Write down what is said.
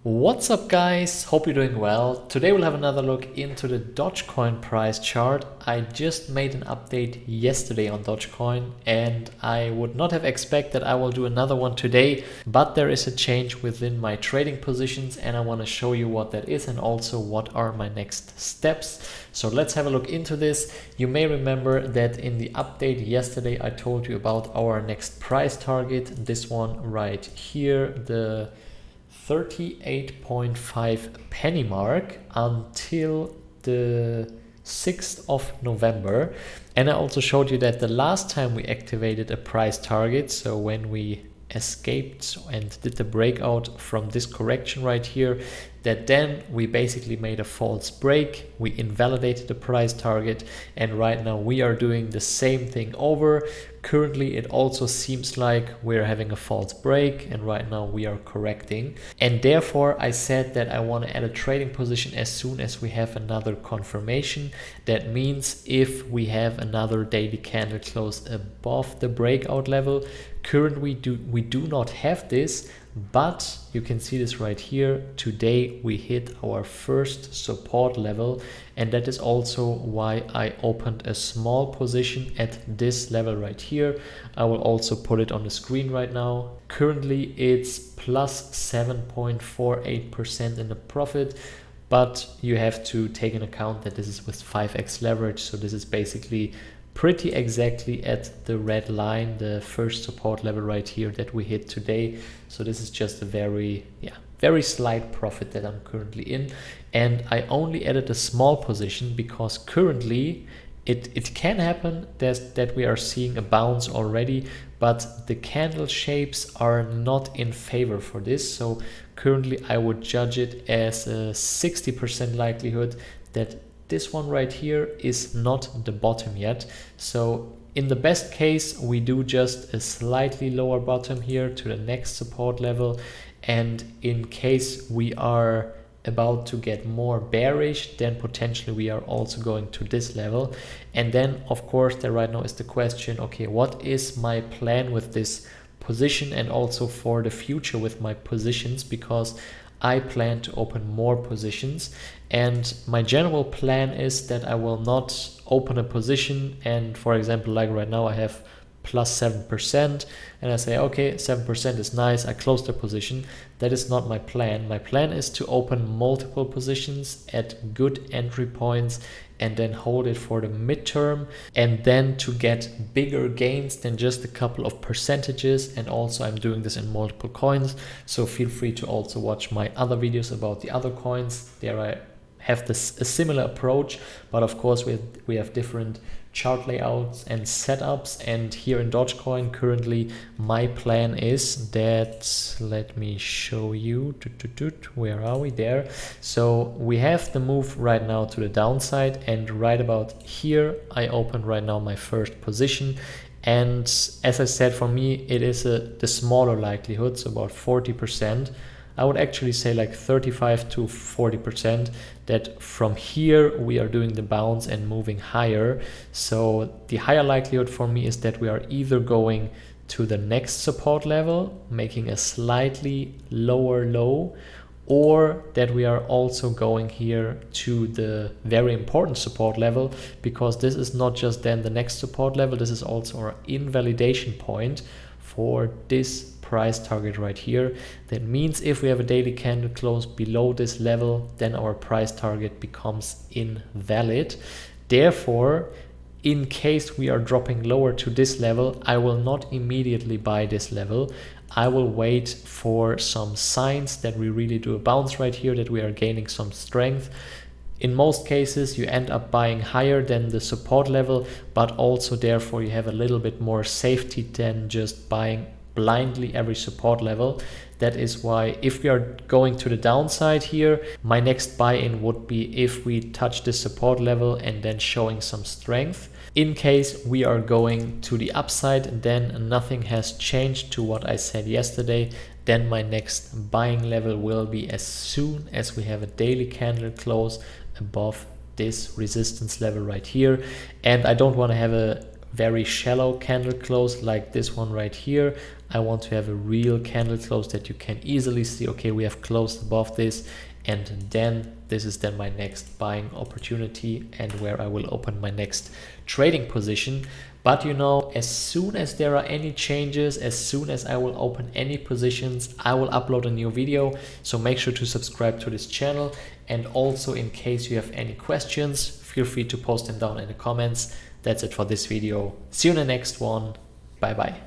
What's up guys, hope you're doing well. Today we'll have another look into the Dogecoin price chart. I just made an update yesterday on Dogecoin and I would not have expected I will do another one today, but there is a change within my trading positions and I want to show you what that is and also what are my next steps. So let's have a look into this. You may remember that in the update yesterday I told you about our next price target, this one right here, the 38.5 penny mark until the 6th of November. And I also showed you that the last time we activated a price target, so when we escaped and did the breakout from this correction right here, that then we basically made a false break, we invalidated the price target, and right now we are doing the same thing over. Currently it also seems like we're having a false break and right now we are correcting, and therefore I said that I want to add a trading position as soon as we have another confirmation. That means if we have another daily candle close above the breakout level. Currently we do not have this, but you can see this right here. Today we hit our first support level, and that is also why I opened a small position at this level right here. I will also put it on the screen right now. Currently it's plus 7.48% in the profit, but you have to take into account that this is with 5x leverage, so this is basically pretty exactly at the red line, the first support level right here that we hit today. So this is just a very slight profit that I'm currently in, and I only added a small position because currently it can happen that we are seeing a bounce already, but the candle shapes are not in favor for this. So currently I would judge it as a 60% likelihood that this one right here is not the bottom yet. So in the best case, we do just a slightly lower bottom here to the next support level. And in case we are about to get more bearish, then potentially we are also going to this level. And then of course there right now is the question, okay, what is my plan with this position and also for the future with my positions, because I plan to open more positions, and my general plan is that I will not open a position and, for example, like right now I have plus 7% and I say, okay, 7% is nice, I close the position. That is not my plan. My plan is to open multiple positions at good entry points and then hold it for the midterm, and then to get bigger gains than just a couple of percentages. And also I'm doing this in multiple coins, so feel free to also watch my other videos about the other coins. There I have a similar approach, but of course we have different chart layouts and setups. And here in Dogecoin currently my plan is that, let me show you, where are we there? So we have the move right now to the downside, and right about here I open right now my first position. And as I said, for me it is the smaller likelihood, so about 40%. I would actually say like 35 to 40% that from here we are doing the bounce and moving higher. So the higher likelihood for me is that we are either going to the next support level, making a slightly lower low, or that we are also going here to the very important support level, because this is not just then the next support level, this is also our invalidation point for this price target right here. That means if we have a daily candle close below this level, then our price target becomes invalid. Therefore, in case we are dropping lower to this level, I will not immediately buy this level. I will wait for some signs that we really do a bounce right here, that we are gaining some strength. In most cases you end up buying higher than the support level, but also therefore you have a little bit more safety than just buying blindly every support level. That is why if we are going to the downside here, my next buy-in would be if we touch the support level and then showing some strength. In case we are going to the upside, then nothing has changed to what I said yesterday. Then my next buying level will be as soon as we have a daily candle close above this resistance level right here. And I don't want to have a very shallow candle close like this one right here. I want to have a real candle close that you can easily see, okay, we have closed above this, and then this is then my next buying opportunity and where I will open my next trading position. But you know, as soon as there are any changes, as soon as I will open any positions, I will upload a new video. So make sure to subscribe to this channel. And also, in case you have any questions, feel free to post them down in the comments. That's it for this video. See you in the next one. Bye bye.